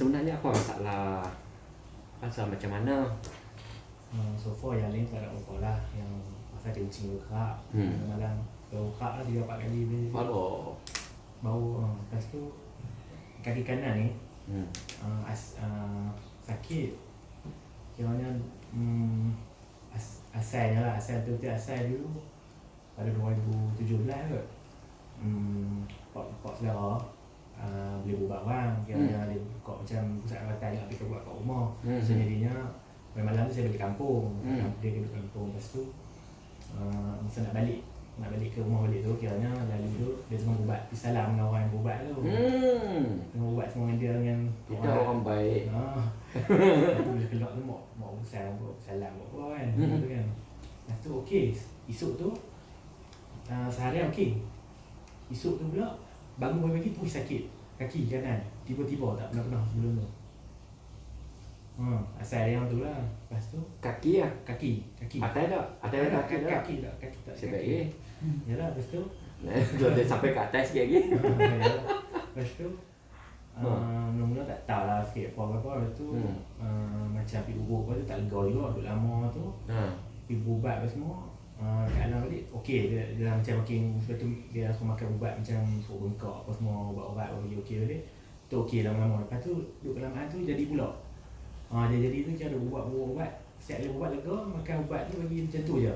sebenarnya apa masalah pasal macam mana? So far yang lain tak ada apa lah. Yang pasal dia uncing kerak malam bau kerak lah 3-4 kali Aduh. bau. Lepas tu kaki kanan ni sakit kiranya asalnya lah, asal dulu pada 2017 kot. Pak saudara boleh buat orang kiranya dia buka macam pusat rawatan nak pergi buat kat rumah. So jadinya malam tu saya balik kampung. Dia balik kampung. Lepas tu masa nak balik ke rumah balik tu, kiranya lalu tu dia tengah ubat, pergi salam dengan orang yang berubat tu. Tengah ubat semua dengan dia dengan Kita orang baik. Bila keluar tu mau salam apa kan. Tu kan. Lepas tu okey, esok tu seharian okey. Esok tu pula bangun pagi tu sakit kaki kanan. Tiba-tiba tak pernah sebelum tu. Asal yang tu lah. Lepas tu Kaki lah. Kaki. Atas tak? Atas kaki tak? Kaki tak. Sebaik. Yalah, lepas tu Kalau dia sampai ke atas sikit lagi. lepas tu mula-mula tak tahu lah sikit apa-apa. Lepas tu macam pergi ubuk tu tak lega juga. Duduk lama tu pergi berubat apa semua. Kat alam balik okey, dia macam makin. Sebab tu dia suruh makan ubat macam suruh bengkak apa semua, ubat-ubat bagi okey balik. Tu okey lama-lama. Lepas tu duduk kelamaan tu jadi pula. Dia jadi tu macam ada ubat. Setiap dia ubat lega, makan ubat tu bagi macam tu je.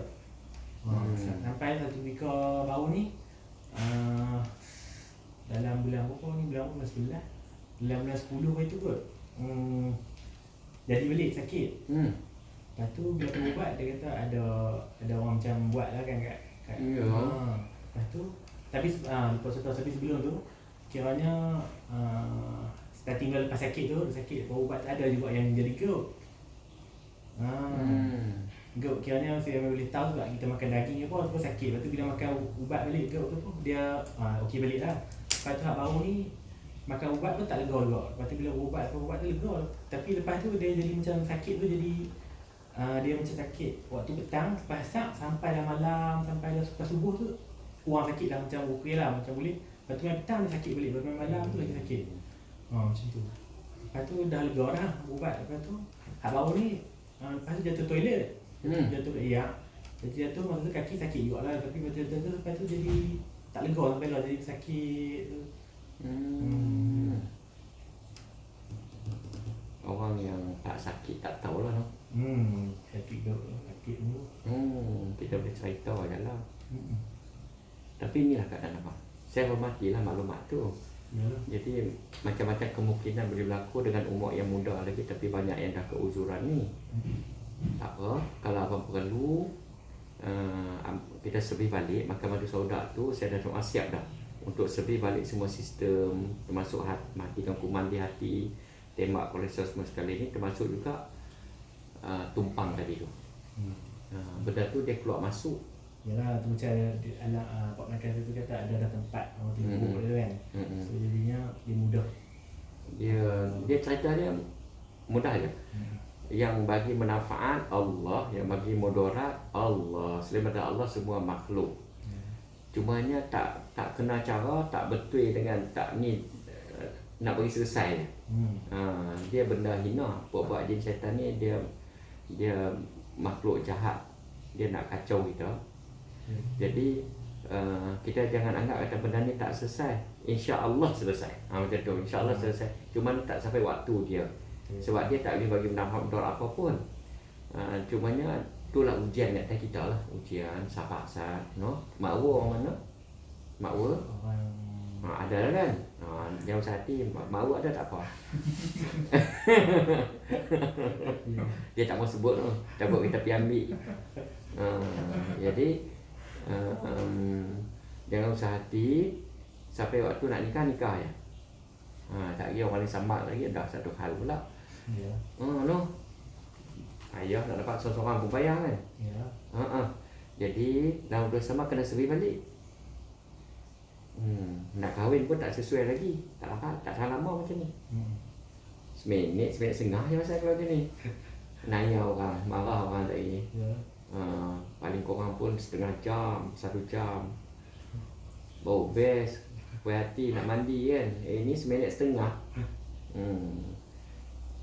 Sampai satu minggu baru ni dalam bulan berapa ni, bulan 11, dalam bulan 10 itu kot jadi balik sakit. Lepas tu bila berubat dia kata ada orang macam buat lah kan kat lepas tu tapi lepas tu tapi sebelum tu kiranya dah tinggal lepas sakit tu, berubat ada juga yang jadi gout. Gout kiranya saya boleh tahu sebab kita makan daging apa terus sakit. Lepas tu bila makan ubat balik gout tu dia okey balik lah. Lepas tu baru ni makan ubat pun tak lega juga. Lepas tu bila ubat tu lega. Tapi lepas tu dia jadi macam sakit tu jadi dia macam sakit waktu petang pasak sampai dah malam, sampai dah subuh tu kurang sakit dah macam okey lah, macam boleh. Lepas tu malam petang dia sakit balik, lepas malam tu lagi sakit. Macam tu. Lepas tu dah lega dah ubat. Lepas tu hak baru ni lepas tu jatuh toilet. Jatuh masa tu kaki sakit juga lah. Tapi jatuh lepas tu jadi tak lega sampai lah jadi sakit tu. Orang yang tak sakit tak tahulah no. Sakit tu. Kita boleh cerita je lah. Tapi inilah keadaan abang. Saya hormatilah maklumat tu. Jadi macam-macam kemungkinan boleh berlaku dengan umur yang muda lagi. Tapi banyak yang dah keuzuran ni. Tak apa, kalau abang perlu kita servis balik makan madu sauda tu, saya dah doa siap dah untuk servis balik semua sistem, termasuk matikan kuman di hati, tembak kolesterol semua sekali ni, termasuk juga tumpang tadi tu. Benda tu dia keluar masuk. Yalah, tu macam anak Pak Makan tu kata ada tempat orang timbuk dia kan. So jadinya dia mudah. Dia cerita dia mudah je. Yang bagi manfaat Allah, yang bagi mudarat Allah. Selain daripada Allah semua makhluk. Cumanya tak kena cara, tak betul dengan tak ni nak bagi selesai. Dia benda hina. Buat-buat jin syaitan ni dia makhluk jahat. Dia nak kacau kita. Jadi kita jangan anggap kata benda ni tak selesai. Insya-Allah selesai. Macam tu, insya-Allah selesai. Cuma tak sampai waktu dia. Sebab dia tak boleh bagi mudarat apa pun. Cumanya itulah ujian kat kita lah. Ujian sabar no. Makwa orang mana? Makwa ada lah kan. Jauh hati makwa ada tak apa. Dia tak mau sebut tu. Takut kita pergi ambil. Jadi jangan usah hati. Sampai waktu nak nikah ya. Tak kira orang lain sambal lagi dah satu hal pula. No. Ayah nak dapat seorang pun bayar kan. Jadi dalam bersama kena servis balik. Nak kahwin pun tak sesuai lagi. Tak dapat, tak tahan lama macam ni. Seminit setengah je masa kalau macam ni. Naya orang, marah orang lagi. Paling kurang pun setengah jam, 1 jam. Bau best, puas hati nak mandi kan. Ini seminit setengah.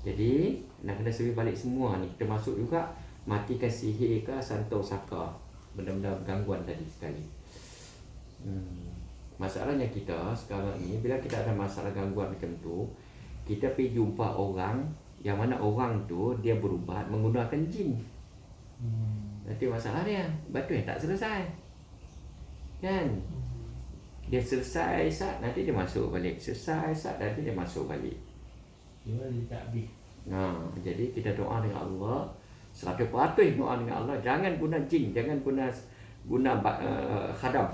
Jadi nak kena survey balik semua ni, termasuk juga matikan sihir ke santau saka, benda-benda gangguan tadi sekali. Masalahnya kita sekarang ni bila kita ada masalah gangguan macam tu, kita pergi jumpa orang yang mana orang tu dia berubat menggunakan jin. Nanti masalahnya batu yang tak selesai, kan? Dia selesai sat, nanti dia masuk balik, selesai sat, nanti dia masuk balik. Dia tak habis. Jadi kita doa dengan Allah 100% doa dengan Allah. Jangan guna jin, jangan guna khadam.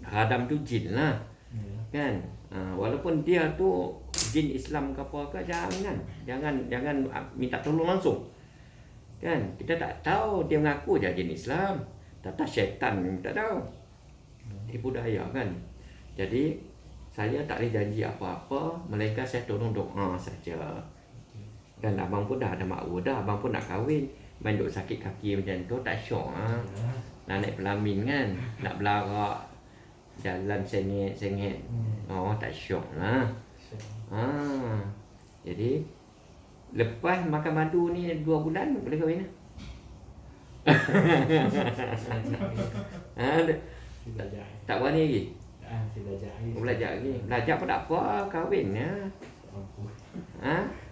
Khadam tu jin lah, kan? Walaupun dia tu jin Islam ke apa ke, jangan minta tolong langsung, kan? Kita tak tahu, dia mengaku je jin Islam, tak tahu syaitan tak tahu. Tipu daya, kan? Jadi saya tak boleh janji apa-apa, melainkan saya tolong doa saja. Dan abang pun dah ada makwa dah, abang pun nak kahwin, main duk sakit kaki macam tu tak syok nak naik pelamin, kan? Nak belarak jalan sengit-sengit, tak syok lah. Jadi lepas makan madu ni 2 bulan boleh kahwin lah. Tak berani lagi. Saya belajar lagi. Belajar lagi. Belajar pun tak apa, kahwin ya.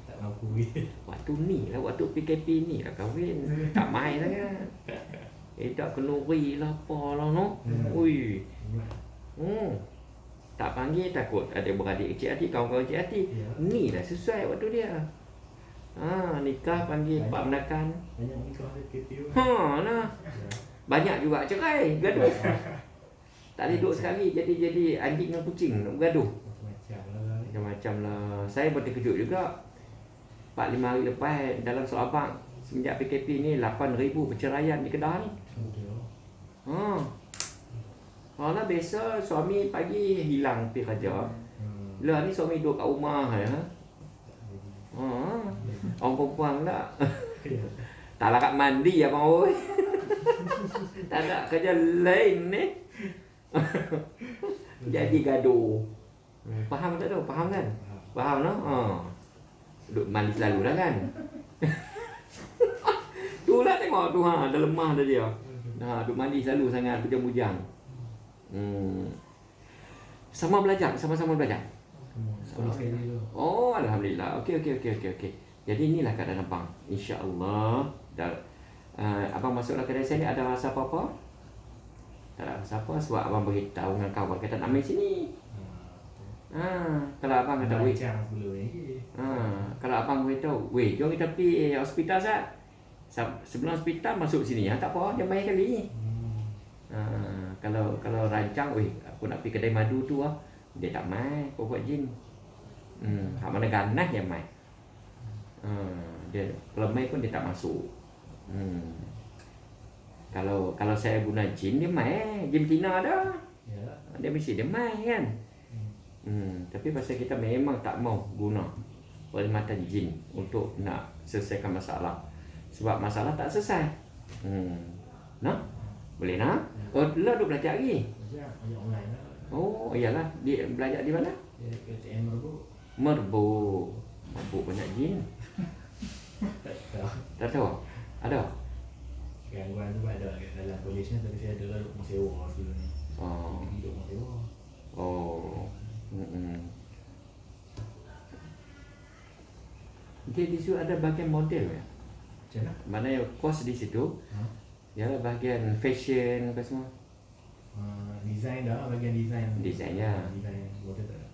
Tak mampu lagi. Waktu ni lah, waktu PKP ni lah kahwin. Tak main lah, kan? Tak kenuri lah apa lah, no? Ui. Tak panggil takut ada beradik kecil hati, kawan-kawan kecil hati. Ni lah sesuai waktu dia. Nikah panggil Pak Menakan. Banyak nikah KPU. Lah. Banyak juga cerai, gaduh. Tak boleh duduk sekali, jadi anjing dengan kucing nak bergaduh. Macam-macam lah. Saya pun terkejut juga. 4-5 hari lepas dalam Sarawak semenjak PKP ni 8,000 perceraian di Kedah ni. Lah biasa suami pagi hilang pergi kerja. Lah ni suami duduk kat rumah ya. Orang perempuan tak. Tak larat mandi abang oi. Tak ada kerja lain ni. Jadi gaduh. Faham tak tu? Faham kan? Faham no? Duduk mandi selalu dah, kan? Tu lah tengok tu dah lemah dah dia. Duduk mandi selalu sangat bujang-bujang. Sama belajar. Alhamdulillah. Okey. Jadi inilah keadaan abang. Insya-Allah abang masuklah kedai saya ni, ada rasa apa-apa? Tak ada rasa apa sebab abang beritahu dengan kawan kata nak main sini. Kalau abang kata weh. Kalau abang beritahu, weh jom kita pergi hospital sat. Sebelum hospital masuk sini, tak apa, dia main kali. Kalau rancang, weh aku nak pergi kedai madu tu dia tak main, kau buat jin. Hak mana ganas dia main. Dia kalau main pun dia tak masuk. Kalau saya guna jin, dia main. Jin betina dah. Dia mesti dia main, kan? Tapi pasal kita memang tak mau guna perkhidmatan jin untuk nak selesaikan masalah. Sebab masalah tak selesai. Nah? Boleh nak? Lah duk belajar lagi. Belajar online lah. Iyalah. Dia belajar di mana? Dia KTM Merbuk banyak jin. Tak tahu. Ada? Gangguan tu ada dalam kolej ni, tapi saya ada lah rumah sewa dulu ni. Hidup rumah sewa. Dia di situ ada bahagian model ya? Macam mana? Mana kos di situ? Ialah bahagian fashion apa semua. Design dah, bahagian design. Design ya. Design model tak ada.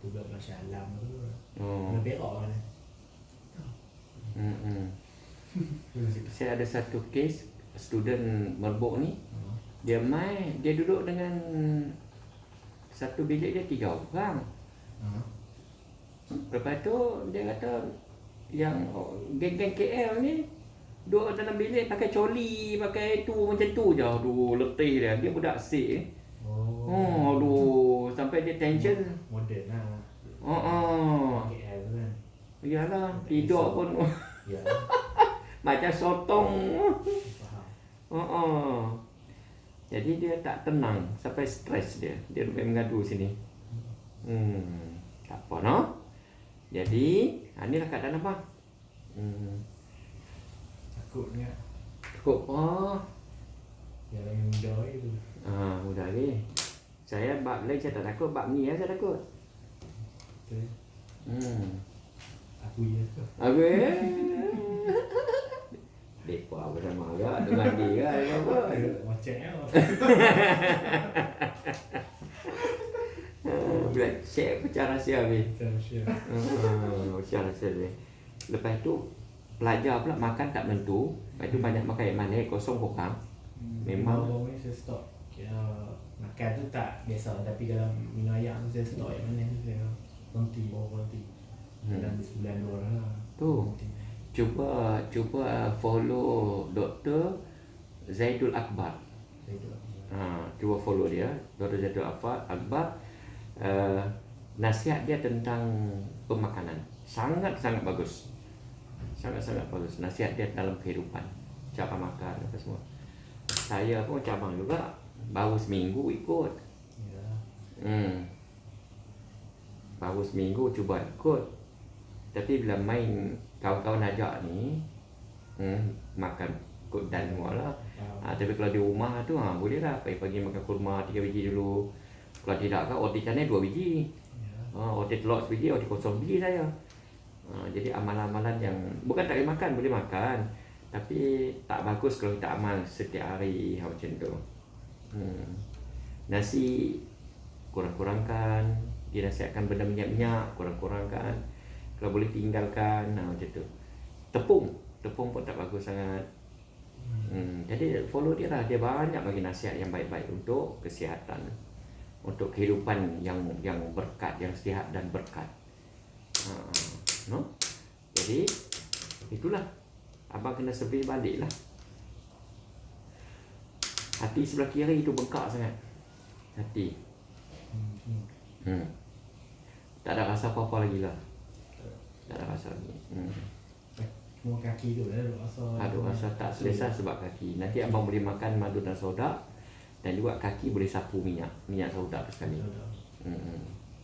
Tu buat Masya Alam tu. Ada berak lah ni. Saya ada satu kes student Merbuk ni. Dia main, dia duduk dengan satu bilik dia 3 orang. Lepas tu dia kata yang geng-geng KL ni duduk dalam bilik pakai coli, pakai tu macam tu je. Aduh, letih dia. Dia budak sik. Aduh, sampai dia tension. Modern lah. KL tu kan. Iyalah, tidur pun Ya. macam sotong. Faham. Jadi dia tak tenang sampai stres dia. Dia duduk mengadu sini. Tak apa no. Jadi, inilah keadaan abang. Takutnya Takut apa? yang lain muda itu. Mudah ni. Saya bab lain saya tak takut, bab ni saya takut. Betul. Aku ya. Habis. Depa apa sama agak dengan dia kan apa? Macam ya. Bila share pecah rahsia habis. Betul. Pecah rahsia habis. Lepas tu pelajar pula makan tak menentu. Lepas tu banyak makan yang mana kosong kurang. Memang Baru ni saya stop. Kira makan tu tak biasa, tapi dalam minum air tu saya stop yang mana tu saya berhenti. Dalam sebulan 2 lah. tu. Cuba follow Dr. Zaidul Akbar. Cuba follow dia, Dr. Zaidul Akbar. Nasihat dia tentang pemakanan sangat-sangat bagus. Sangat-sangat bagus nasihat dia dalam kehidupan, cara makan apa semua. Saya pun macam abang juga, baru seminggu ikut. Ya. Baru seminggu cuba ikut. Tapi bila main kawan-kawan ajak ni, makan ikut dan semua lah. Tapi kalau di rumah tu boleh lah, pagi-pagi makan kurma 3 biji dulu. Kalau tidak kan roti canai 2 biji. Roti telur sebiji, roti kosong biji saya. Jadi amalan-amalan yang bukan tak boleh makan, boleh makan. Tapi tak bagus kalau kita amal setiap hari macam tu. Nasi kurang-kurangkan, dinasihatkan benda minyak-minyak, kurang-kurangkan. Kalau boleh tinggalkan, macam tu. Tepung pun tak bagus sangat. Jadi follow dia lah, dia banyak bagi nasihat yang baik-baik untuk kesihatan, untuk kehidupan yang berkat, yang sihat dan berkat. No? Jadi itulah, abang kena survey balik lah. Hati sebelah kiri itu bengkak sangat. Hati. Tak ada rasa apa-apa lagi lah. Tak ada rasa lagi. Cuma kaki tu lah Ada rasa tak selesa sebab kaki. Nanti abang boleh makan madu dan soda, dan juga kaki boleh sapu minyak soda sekali.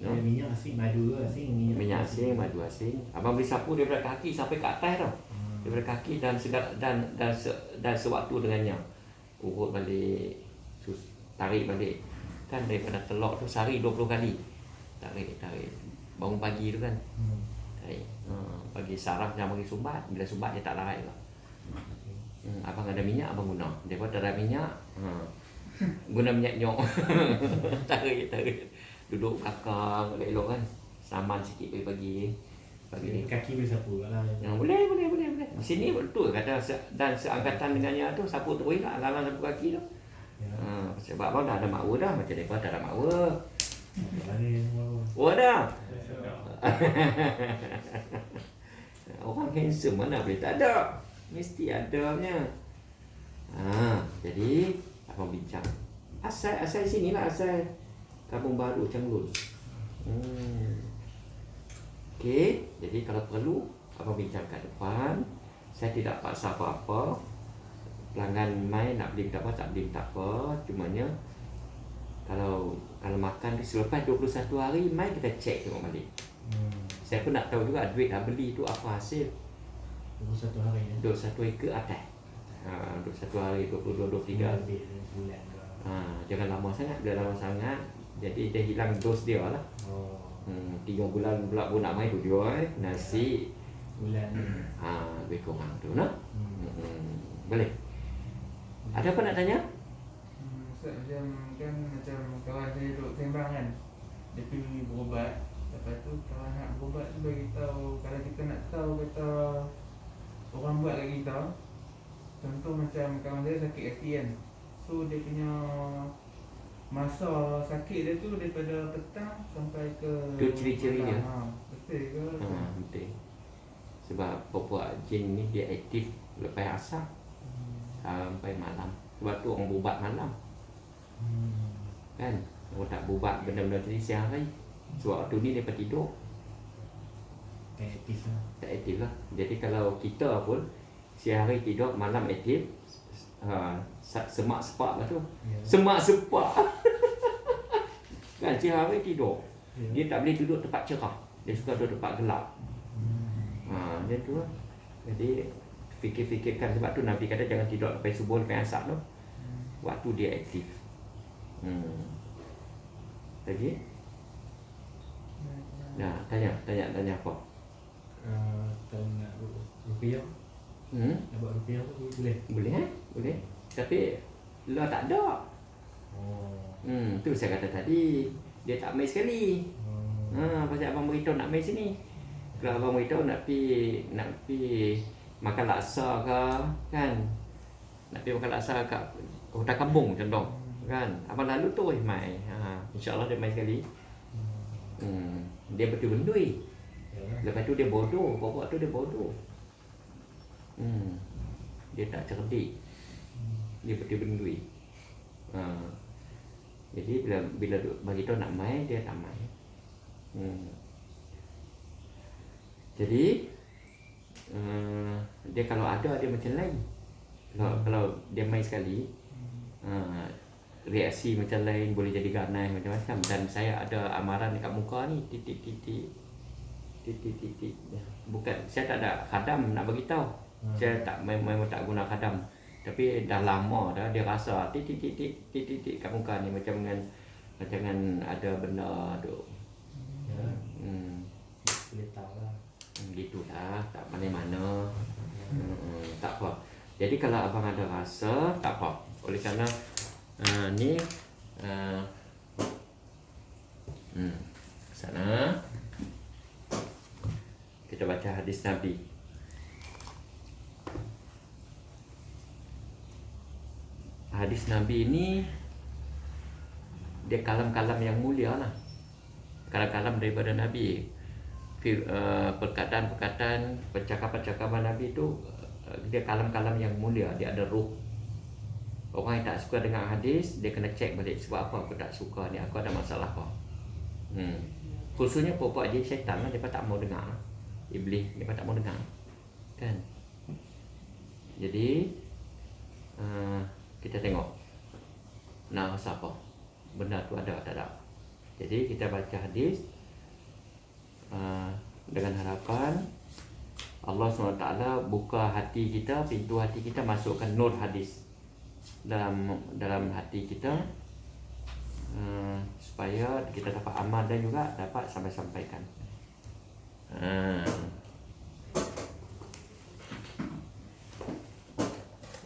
No? Minyak asing, madu asing, Minyak asing, madu asing. Abang boleh sapu daripada kaki sampai ke atas tau. Daripada kaki dan sewaktu dengannya. Urut balik, tarik balik. Kan daripada telur tu sehari 20 kali. Tarik. Bangun pagi tu kan. Tarik. Bagi saraf jangan bagi sumbat. Bila sumbat dia tak larat lah. Abang ada minyak, abang guna. Dia pun tak ada minyak, guna minyak nyok. Tarik. Duduk belakang elok kan. Saman sikit pagi-pagi. Kaki boleh sapu lah. Boleh. Di sini betul kata dan seangkatan dengannya tu sapu terus lah, lalang sapu kaki tu. Sebab abang dah ada makwa dah, macam depa tak ada makwa. Dah. Orang handsome mana boleh tak ada. Mesti ada punya. Jadi abang bincang. Asal sinilah, asal Kampung Baru Canggun. Okey, jadi kalau perlu abang bincang kat depan. Saya tidak paksa apa-apa. Pelanggan main nak beli tak apa, tak beli tak apa. Cumanya kalau makan selepas 21 hari mai kita cek tengok balik. Saya pun nak tahu juga duit dah beli tu apa hasil. 21 hari ya. 21 hari ke atas. 21 hari, 22, 23 lebih sebulan ke. Jangan lama sangat. Bila lama sangat jadi dia hilang dos dia lah. 3 bulan pula pun nak main tu dia nasi bulan lebih kurang tu nak. Boleh. Ada apa nak tanya? Macam kawan saya duduk sembang kan, dia pergi berubat. Lepas tu kawan nak berubat tu bagi tahu, kalau kita nak tahu kata orang buat kat kita, contoh macam kawan saya sakit kaki kan, so dia punya masa sakit dia tu daripada petang sampai ke Tu ciri-ciri dia. Betul ke? Betul. Sebab pokok jin ni dia aktif lepas asar sampai malam. Sebab tu orang berubat malam. Kan? Orang tak berubat benda-benda tadi siang hari. Sebab waktu ni dia tidur. Tak aktif lah. Tak aktif lah. Jadi kalau kita pun siang hari tidur, malam aktif, semak sepak lah tu. Semak sepak. Kan siang hari tidur. Dia tak boleh duduk tempat cerah. Dia suka duduk tempat gelap. Dia tu lah. Jadi fikir-fikirkan, sebab tu Nabi kata jangan tidur sampai subuh sampai asar tu. Waktu dia aktif. Lagi? Nah, tanya apa? Kalau nak rupiah, nak buat rupiah tu boleh. Boleh. Tapi lah tak ada. Tu saya kata tadi, dia tak main sekali. Pasal abang beritahu nak main sini. Kalau abang beritahu nak pi makan laksa ke, kan? Nak pi makan laksa kat hutan kampung contoh, kan? Abang lalu tu mai. InsyaAllah dia main sekali. Dia betul bendui. Lepas tu dia bodoh, bawa tu dia bodoh. Dia tak cerdik. Dia betul bendui. Jadi bila bagi tahu nak main, dia tak main. Jadi dia kalau ada dia macam lain. Kalau dia main sekali, reaksi macam lain, boleh jadi ganas macam-macam. Dan saya ada amaran dekat muka ni, titik. Bukan, saya tak ada khadam nak bagi tahu. Saya tak memang tak guna khadam. Tapi dah lama dah dia rasa titik kat muka ni macam dengan ada benda tu. Boleh tahu lah. Gitulah, tak mana-mana. Tak apa. Jadi kalau abang ada rasa, tak apa. Oleh kerana ni sana kita baca hadis Nabi. Hadis Nabi ini dia kalam-kalam yang mulia lah. Kalam-kalam daripada Nabi. Perkataan-perkataan, percakapan-percakapan Nabi itu dia kalam-kalam yang mulia. Dia ada ruh. Orang yang tak suka dengan hadis, dia kena cek balik sebab apa aku tak suka ni, aku ada masalah apa. Khususnya pokok je syaitan lah, dia tak mau dengar. Iblis, dia tak mau dengar. Kan? Jadi kita tengok nak rasa apa, benda tu ada tak ada. Jadi kita baca hadis dengan harapan Allah SWT buka hati kita, pintu hati kita, masukkan nur hadis dalam hati kita, supaya kita dapat amal dan juga dapat sampaikan.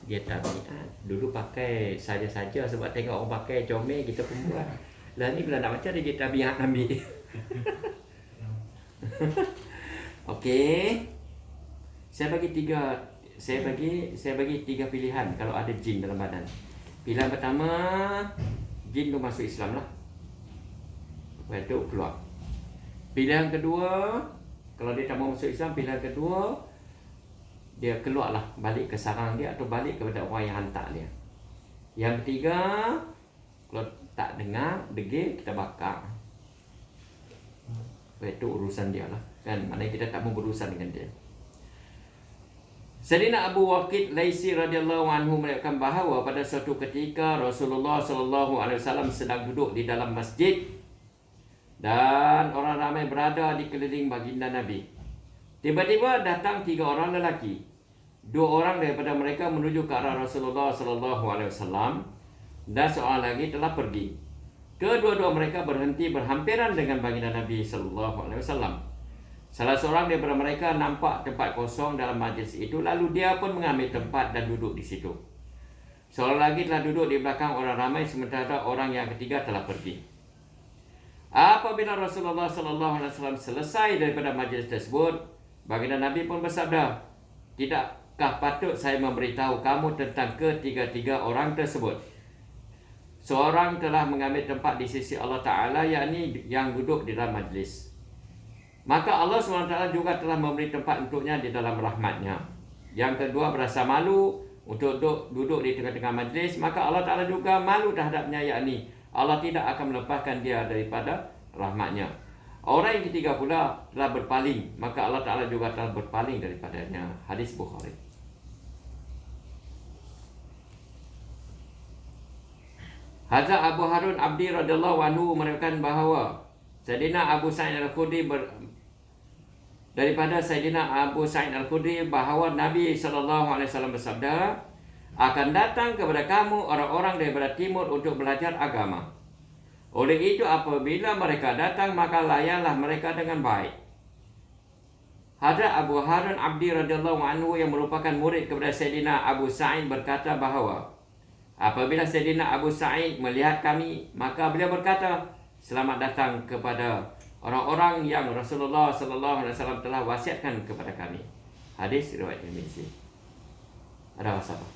Dia tabiat. Dulu pakai saja-saja sebab tengok orang pakai comel, kita pun buat. Lah ni bila nak baca dia tabiat ambil. Okey. Saya bagi tiga pilihan kalau ada jin dalam badan. Pilihan pertama, jin tu masuk Islam lah. Lepas tu keluar. Pilihan kedua, kalau dia tak mau masuk Islam, pilihan kedua, dia keluarlah, balik ke sarang dia atau balik kepada orang yang hantar dia. Yang ketiga, kalau tak dengar, degil, kita bakar. Itu urusan dia lah, kan? Maknanya kita tak mau berurusan dengan dia. Sayyidina Abu Waqid Laisi radhiyallahu anhu meriwayatkan bahawa pada suatu ketika Rasulullah sallallahu alaihi wasallam sedang duduk di dalam masjid dan orang ramai berada di keliling baginda Nabi. Tiba-tiba datang 3 orang lelaki. 2 orang daripada mereka menuju ke arah Rasulullah sallallahu alaihi wasallam dan seorang lagi telah pergi. Kedua-dua mereka berhenti berhampiran dengan baginda Nabi sallallahu alaihi wasallam. Salah seorang daripada mereka nampak tempat kosong dalam majlis itu, lalu dia pun mengambil tempat dan duduk di situ. Seorang lagi telah duduk di belakang orang ramai sementara orang yang ketiga telah pergi. Apabila Rasulullah sallallahu alaihi wasallam selesai daripada majlis tersebut, baginda Nabi pun bersabda, "Tidakkah patut saya memberitahu kamu tentang ketiga-tiga orang tersebut? Seorang telah mengambil tempat di sisi Allah Ta'ala, yakni yang duduk di dalam majlis. Maka Allah SWT juga telah memberi tempat untuknya di dalam rahmatnya. Yang kedua berasa malu untuk duduk di tengah-tengah majlis, maka Allah Ta'ala juga malu terhadapnya, yakni Allah tidak akan melepaskan dia daripada rahmatnya. Orang yang ketiga pula telah berpaling, maka Allah Ta'ala juga telah berpaling daripadanya." Hadis Bukhari. Hazrat Abu Harun Abdi radhiyallahu anhu meriwayatkan bahawa Sayyidina Abu Sa'id Al-Khudri daripada Sayyidina Abu Sa'id Al-Khudri bahawa Nabi SAW bersabda, akan datang kepada kamu orang-orang daripada timur untuk belajar agama. Oleh itu apabila mereka datang, maka layanlah mereka dengan baik. Hadrat Abu Harun Abdi radhiyallahu anhu yang merupakan murid kepada Sayyidina Abu Sa'id berkata bahawa apabila Sayyidina Abu Sa'id melihat kami, maka beliau berkata, selamat datang kepada orang-orang yang Rasulullah sallallahu alaihi wasallam telah wasiatkan kepada kami. Hadis riwayat Tirmizi. Ada rasa apa?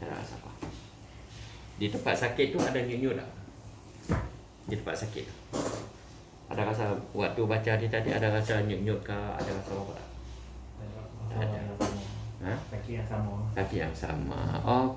Ada rasa apa? Di tempat sakit tu ada nyut-nyut tak? Di tempat sakit tu ada rasa, waktu baca ni tadi ada rasa nyut-nyut ke, ada rasa apa tak? Kaki yang sama. Kaki yang sama. Oh,